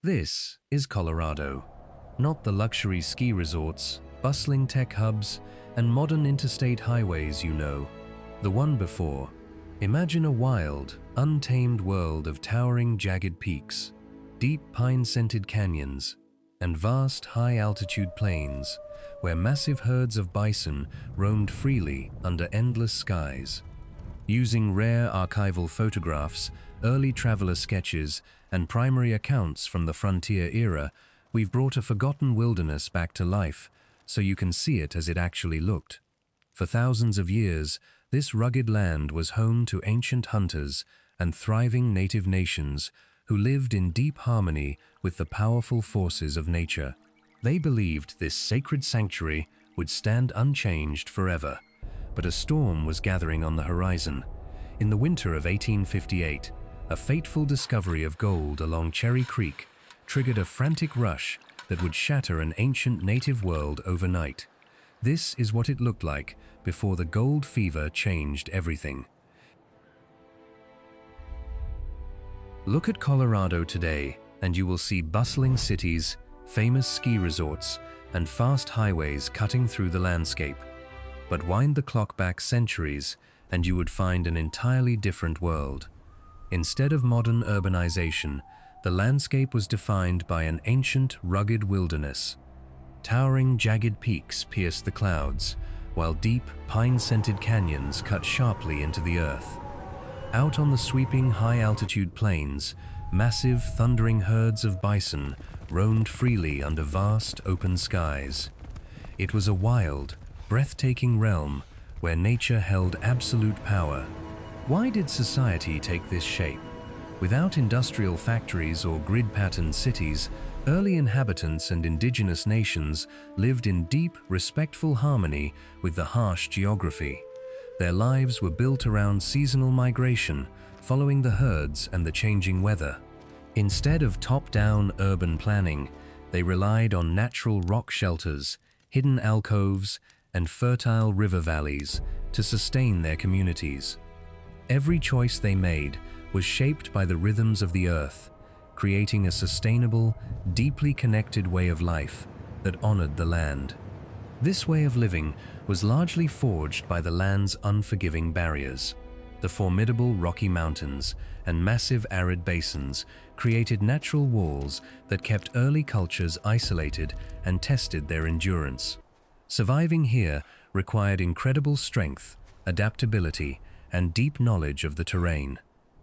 This is Colorado, not the luxury ski resorts, bustling tech hubs, and modern interstate highways you know. The one before. Imagine a wild, untamed world of towering jagged peaks, deep pine-scented canyons, and vast high-altitude plains where massive herds of bison roamed freely under endless skies. Using rare archival photographs, early traveler sketches, and primary accounts from the frontier era, we've brought a forgotten wilderness back to life so you can see it as it actually looked. For thousands of years, this rugged land was home to ancient hunters and thriving native nations who lived in deep harmony with the powerful forces of nature. They believed this sacred sanctuary would stand unchanged forever. But a storm was gathering on the horizon. In the winter of 1858, a fateful discovery of gold along Cherry Creek triggered a frantic rush that would shatter an ancient native world overnight. This is what it looked like before the gold fever changed everything. Look at Colorado today, and you will see bustling cities, famous ski resorts, and fast highways cutting through the landscape. But wind the clock back centuries, and you would find an entirely different world. Instead of modern urbanization, the landscape was defined by an ancient, rugged wilderness. Towering, jagged peaks pierced the clouds, while deep, pine-scented canyons cut sharply into the earth. Out on the sweeping, high-altitude plains, massive, thundering herds of bison roamed freely under vast, open skies. It was a wild, breathtaking realm where nature held absolute power. Why did society take this shape? Without industrial factories or grid-patterned cities, early inhabitants and indigenous nations lived in deep, respectful harmony with the harsh geography. Their lives were built around seasonal migration, following the herds and the changing weather. Instead of top-down urban planning, they relied on natural rock shelters, hidden alcoves, and fertile river valleys to sustain their communities. Every choice they made was shaped by the rhythms of the earth, creating a sustainable, deeply connected way of life that honored the land. This way of living was largely forged by the land's unforgiving barriers. The formidable Rocky Mountains and massive arid basins created natural walls that kept early cultures isolated and tested their endurance. Surviving here required incredible strength, adaptability, and deep knowledge of the terrain.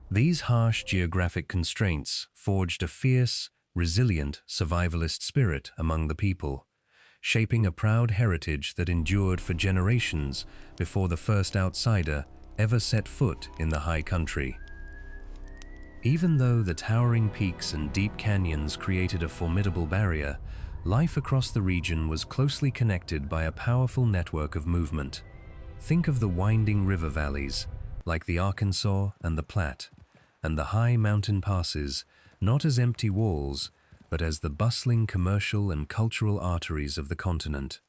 These harsh geographic constraints forged a fierce, resilient survivalist spirit among the people, shaping a proud heritage that endured for generations before the first outsider ever set foot in the high country. Even though the towering peaks and deep canyons created a formidable barrier, life across the region was closely connected by a powerful network of movement. Think of the winding river valleys, like the Arkansas and the Platte, and the high mountain passes, not as empty walls, but as the bustling commercial and cultural arteries of the continent.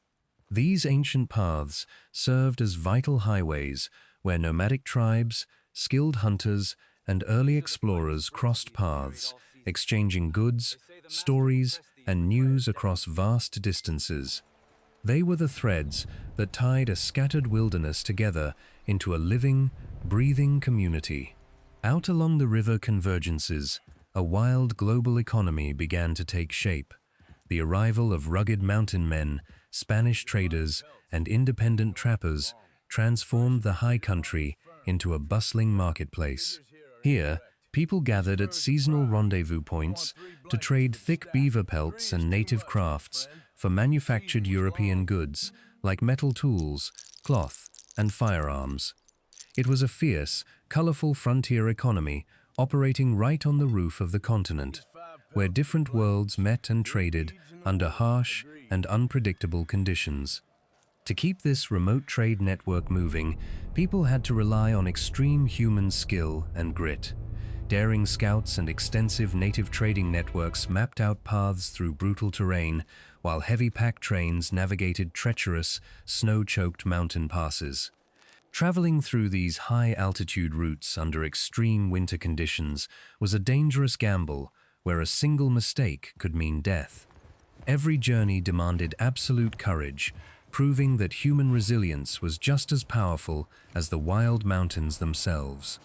These ancient paths served as vital highways where nomadic tribes, skilled hunters, and early explorers crossed paths, exchanging goods, stories, and news across vast distances. They were the threads that tied a scattered wilderness together into a living, breathing community. Out along the river convergences, a wild global economy began to take shape. The arrival of rugged mountain men, Spanish traders, and independent trappers transformed the high country into a bustling marketplace. Here, people gathered at seasonal rendezvous points to trade thick beaver pelts and native crafts for manufactured European goods like metal tools, cloth, and firearms. It was a fierce, colorful frontier economy operating right on the roof of the continent, where different worlds met and traded under harsh and unpredictable conditions. To keep this remote trade network moving, people had to rely on extreme human skill and grit. Daring scouts and extensive native trading networks mapped out paths through brutal terrain, while heavy pack trains navigated treacherous, snow-choked mountain passes. Traveling through these high-altitude routes under extreme winter conditions was a dangerous gamble, where a single mistake could mean death. Every journey demanded absolute courage, proving that human resilience was just as powerful as the wild mountains themselves.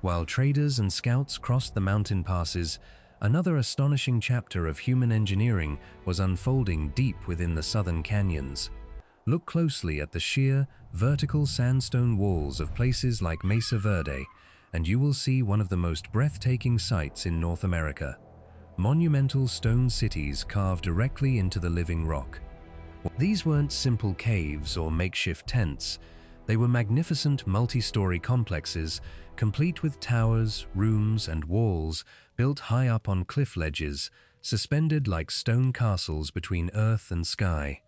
While traders and scouts crossed the mountain passes, another astonishing chapter of human engineering was unfolding deep within the southern canyons. Look closely at the sheer, vertical sandstone walls of places like Mesa Verde, and you will see one of the most breathtaking sights in North America. Monumental stone cities carved directly into the living rock. These weren't simple caves or makeshift tents. They were magnificent multi-story complexes, complete with towers, rooms, and walls built high up on cliff ledges, suspended like stone castles between earth and sky.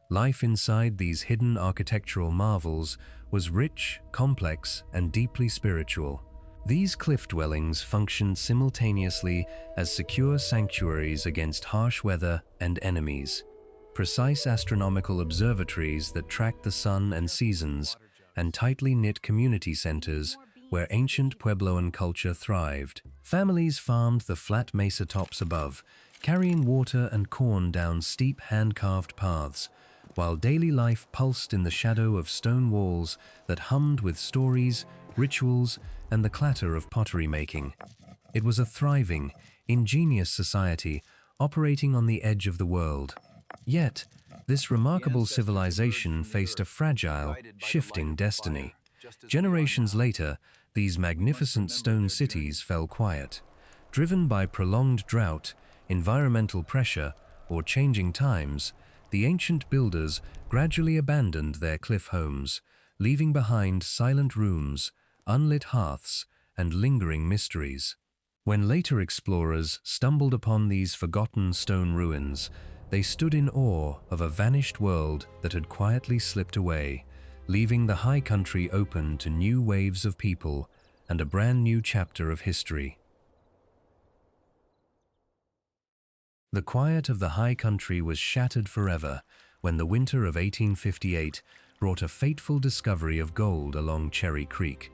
Life inside these hidden architectural marvels was rich, complex, and deeply spiritual. These cliff dwellings functioned simultaneously as secure sanctuaries against harsh weather and enemies, precise astronomical observatories that tracked the sun and seasons, and tightly knit community centers where ancient Puebloan culture thrived. Families farmed the flat mesa tops above, carrying water and corn down steep hand-carved paths, while daily life pulsed in the shadow of stone walls that hummed with stories, rituals, and the clatter of pottery making. It was a thriving, ingenious society operating on the edge of the world. Yet, this remarkable civilization faced a fragile, shifting destiny. Generations later, these magnificent stone cities fell quiet. Driven by prolonged drought, environmental pressure, or changing times, the ancient builders gradually abandoned their cliff homes, leaving behind silent rooms, unlit hearths, and lingering mysteries. When later explorers stumbled upon these forgotten stone ruins, they stood in awe of a vanished world that had quietly slipped away, leaving the high country open to new waves of people and a brand new chapter of history. The quiet of the high country was shattered forever when the winter of 1858 brought a fateful discovery of gold along Cherry Creek.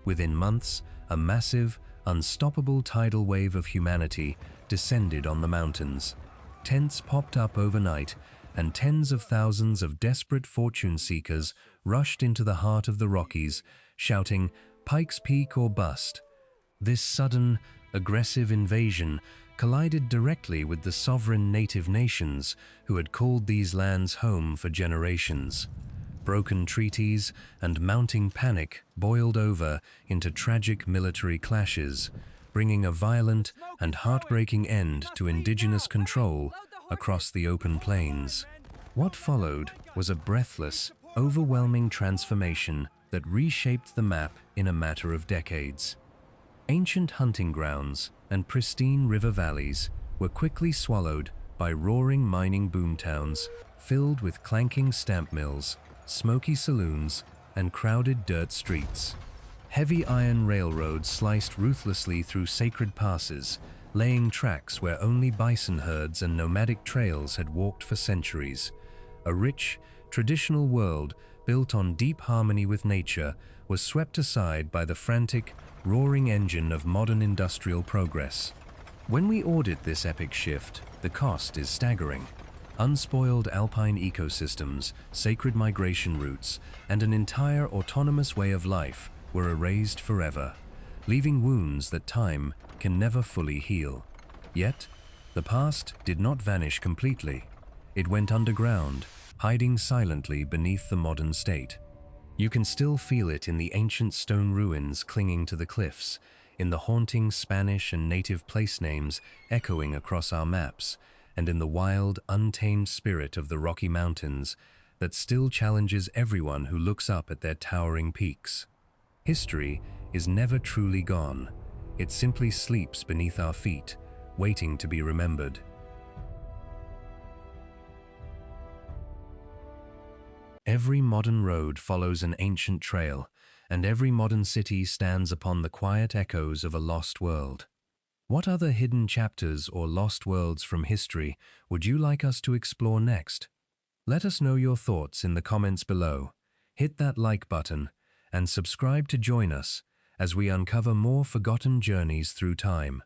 Within months, a massive, unstoppable tidal wave of humanity descended on the mountains. Tents popped up overnight, and tens of thousands of desperate fortune seekers rushed into the heart of the Rockies, shouting, "Pikes Peak or bust." This sudden, aggressive invasion collided directly with the sovereign native nations who had called these lands home for generations. Broken treaties and mounting panic boiled over into tragic military clashes, bringing a violent and heartbreaking end to indigenous control across the open plains. What followed was a breathless, overwhelming transformation that reshaped the map in a matter of decades. Ancient hunting grounds and pristine river valleys were quickly swallowed by roaring mining boomtowns filled with clanking stamp mills, smoky saloons, and crowded dirt streets. Heavy iron railroads sliced ruthlessly through sacred passes, laying tracks where only bison herds and nomadic trails had walked for centuries. A rich, traditional world built on deep harmony with nature was swept aside by the frantic, roaring engine of modern industrial progress. When we audit this epic shift, the cost is staggering. Unspoiled alpine ecosystems, sacred migration routes, and an entire autonomous way of life were erased forever, leaving wounds that time can never fully heal. Yet, the past did not vanish completely. It went underground, hiding silently beneath the modern state. You can still feel it in the ancient stone ruins clinging to the cliffs, in the haunting Spanish and native place names echoing across our maps, and in the wild, untamed spirit of the Rocky Mountains that still challenges everyone who looks up at their towering peaks. History is never truly gone. It simply sleeps beneath our feet, waiting to be remembered. Every modern road follows an ancient trail, and every modern city stands upon the quiet echoes of a lost world. What other hidden chapters or lost worlds from history would you like us to explore next? Let us know your thoughts in the comments below. Hit that like button and subscribe to join us as we uncover more forgotten journeys through time.